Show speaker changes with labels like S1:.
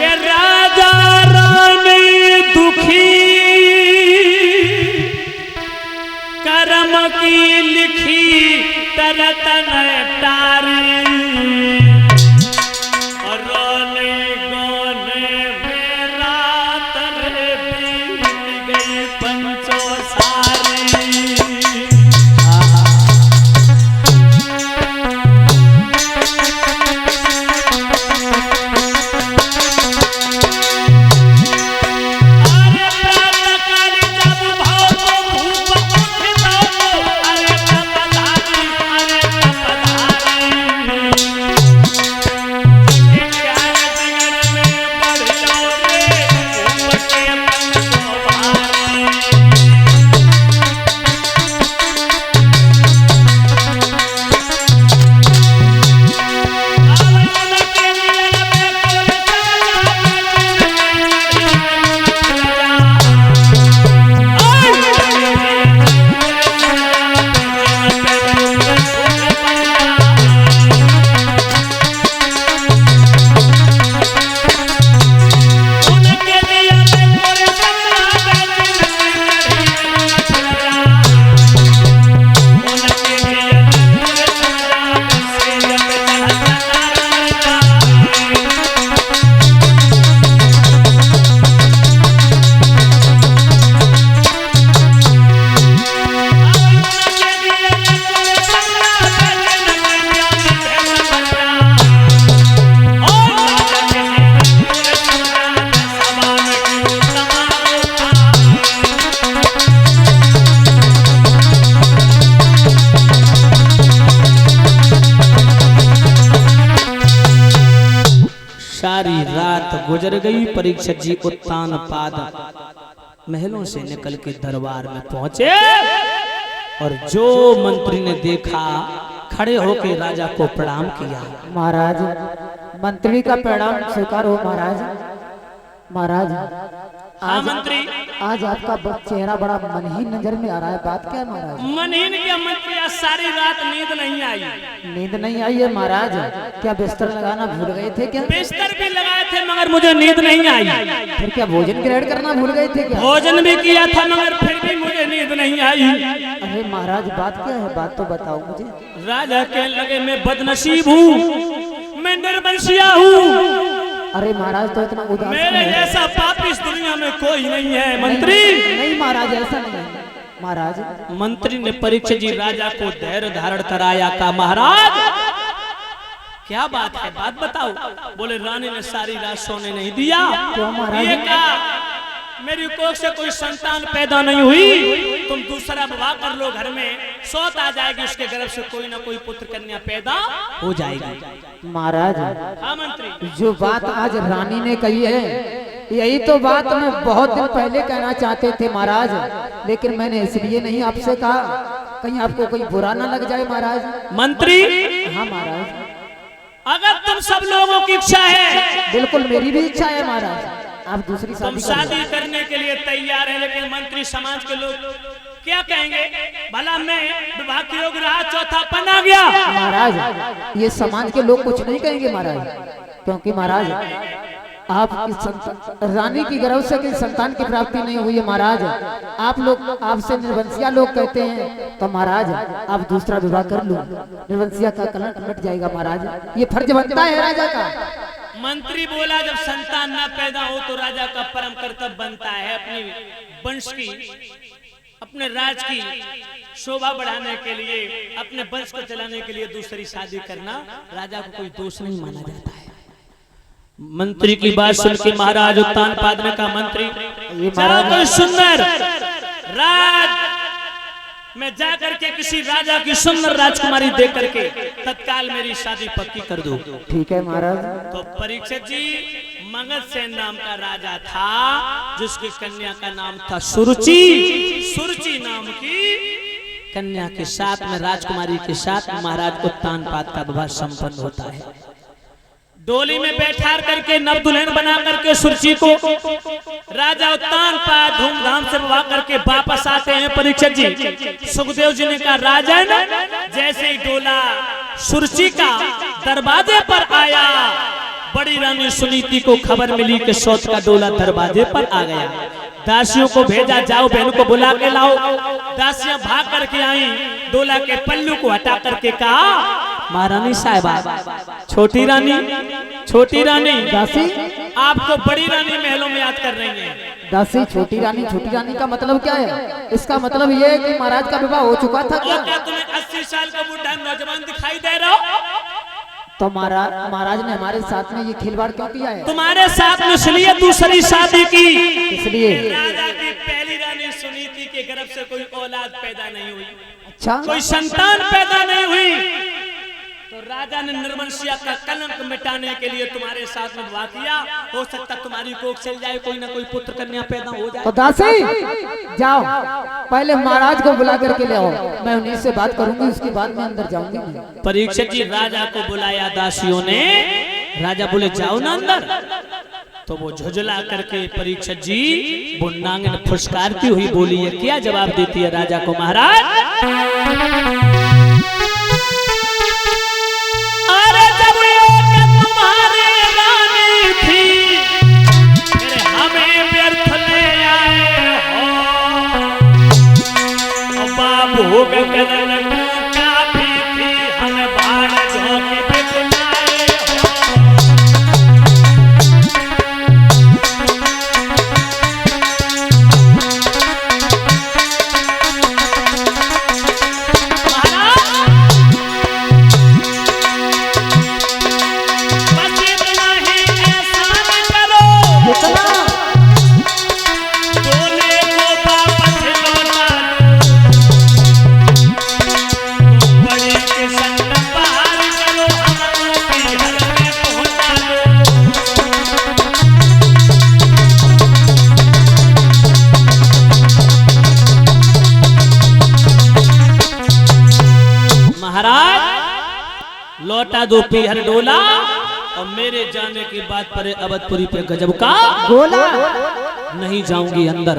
S1: के राजा रानी दुखी कर्म की लिखी तरत न टारी और रोने गोने में रात रे बीत गई पंचो सारी। सारी रात गुजर गई। परीक्षित जी उत्तान पाद महलों से निकल के दरबार में पहुंचे और जो मंत्री ने देखा खड़े होकर राजा को प्रणाम किया।
S2: महाराज, मंत्री का प्रणाम स्वीकार हो महाराज। महाराज,
S1: हाँ मंत्री,
S2: आज आपका चेहरा बड़ा मनहीन नजर में आ रहा है, बात क्या है महाराज?
S1: मनहीन क्या मंत्री, आज सारी रात नींद नहीं आई।
S2: नींद नहीं आई है महाराज? क्या बिस्तर लगाना भूल गए थे क्या?
S1: बिस्तर भी लगाए थे मगर मुझे नींद नहीं आई।
S2: फिर क्या भोजन ग्रहण करना भूल गए थे क्या?
S1: भोजन भी किया था मगर फिर भी मुझे नींद नहीं आई।
S2: अरे महाराज, बात क्या है, बात तो बताओ मुझे।
S1: राजा के लगे मैं बदनसीब हूँ, मैं निर्वंशिया हूँ।
S2: अरे महाराज, तो इतना उदास
S1: मेरे जैसा पापी इस दुनिया में कोई नहीं है मंत्री।
S2: नहीं महाराज, ऐसा नहीं है महाराज।
S1: मंत्री ने परीक्षित जी राजा को धैर्य धारण कराया। का महाराज क्या बात है, बात बताओ। बोले रानी ने सारी रात सोने नहीं दिया।
S2: क्यों महाराज?
S1: ये कहा मेरी कोख से कोई संतान पैदा नहीं हुई, तुम दूसरा विवाह कर लो, घर में सौत आ जाएगी, उसके गर्भ से कोई ना कोई पुत्र कन्या पैदा हो जाएगी।
S2: महाराज,
S1: हाँ मंत्री,
S2: जो बात आज रानी ने कही है, यही तो बात मैं बहुत दिन पहले कहना चाहते थे महाराज, लेकिन मैंने इसलिए नहीं आपसे कहा, कहीं आपको कोई बुरा ना लग जाए महाराज।
S1: मंत्री,
S2: हाँ महाराज,
S1: अगर तुम सब लोगों की इच्छा है,
S2: बिल्कुल मेरी भी इच्छा है महाराज, आप दूसरी
S1: तुम शादी करने के लिए तैयार है, लेकिन मंत्री समाज के लोग क्या कहेंगे? भला मैं विवाह के योग्य रहा, चौथा पन आ गया।
S2: महाराज, ये समाज के लोग कुछ नहीं कहेंगे महाराज, क्योंकि महाराज आपकी रानी की गर्भ से कोई संतान की प्राप्ति नहीं हुई है महाराज। आप लोग आपसे निर्वंशिया लोग कहते हैं, तो महाराज आप दूसरा विवाह कर लो, निर्वंशिया का कलंक मिट जाएगा महाराज, ये फर्ज बनता है राजा का।
S1: मंत्री बोला जब संतान ना पैदा हो तो राजा का परम कर्तव्य बनता है अपनी वंश की, अपने राज की शोभा बढ़ाने के लिए, अपने वंश को चलाने के लिए दूसरी शादी करना राजा को कोई दोष नहीं माना जाता है। मंत्री की बात सुन के महाराज उत्तान पाद ने कहा, मंत्री कोई सुंदर राज मैं जाकर के किसी राजा की सुंदर राजकुमारी देख करके तत्काल मेरी शादी पक्की कर दो।
S2: ठीक है महाराज।
S1: तो परीक्षित जी मगध सेन नाम का राजा था, जिसकी कन्या का नाम था सुरुचि। सुरुचि नाम की कन्या के साथ में, राजकुमारी के साथ महाराज उत्तान पाद का विवाह संपन्न होता है। डोली में बैठा करके नव दुल्हन बना करके सुरुचि को राजा उत्तान पाद धूमधाम से विवाह करके वापस आते हैं। परीक्षित जी, सुखदेव जी ने कहा, राजन जैसे ही डोला सुरुचि का दरवाजे पर आया, बड़ी रानी सुनीति को खबर मिली कि सौत का डोला दरवाजे पर आ गया। दासियों को भेजा, जाओ बहनों को बुला के लाओ। दासियां भाग करके आई, डोला के पल्लू को हटा करके कहा, महारानी साहिबा, छोटी रानी
S2: दासी,
S1: आपको बड़ी रानी महलों में याद कर रही है।
S2: दासी छोटी रानी का मतलब क्या है? इसका मतलब ये है कि महाराज का विवाह हो चुका था क्या?
S1: और क्या तुम्हें 80 साल का बूढ़ा नौजवान दिखाई दे रहा हो?
S2: तो महाराज ने हमारे साथ में ये खिलवाड़ क्यों किया है?
S1: तुम्हारे साथ में इसलिए दूसरी शादी की,
S2: इसलिए
S1: राजा की पहली रानी सुनीति के गर्भ से कोई औलाद पैदा नहीं हुई।
S2: अच्छा,
S1: कोई संतान पैदा नहीं हुई, तो राजा ने निर्वंशिया का कलंक मिटाने के लिए तुम्हारे साथ में विवाह किया। हो सकता तुम्हारी कोख चल जाए, कोई ना कोई पुत्र कन्या पैदा हो जाए।
S2: तो दासी जाओ, पहले महाराज को बुला करके ले आओ, मैं उन्हीं से बात करूंगी, उसके बाद में अंदर जाऊंगी।
S1: परीक्षित जी राजा को बुलाया दासियों ने। राजा बोले जाओ ना अंदर, तो वो झुझला करके परीक्षित जी वो नांगन फुसकारती हुई बोली है। क्या जवाब देती है राजा को? महाराज, अरे जब ये तुम्हारी रानी थी, फिर हमें व्यर्थ ले आए हो। बाबू गगन काफी थी, हम बाण झोंके पे बुलाए हो। लौटा दो पीहर डोला, और मेरे जाने की बात पर अवधपुरी पे गजब का
S2: गोला।
S1: नहीं जाऊंगी अंदर।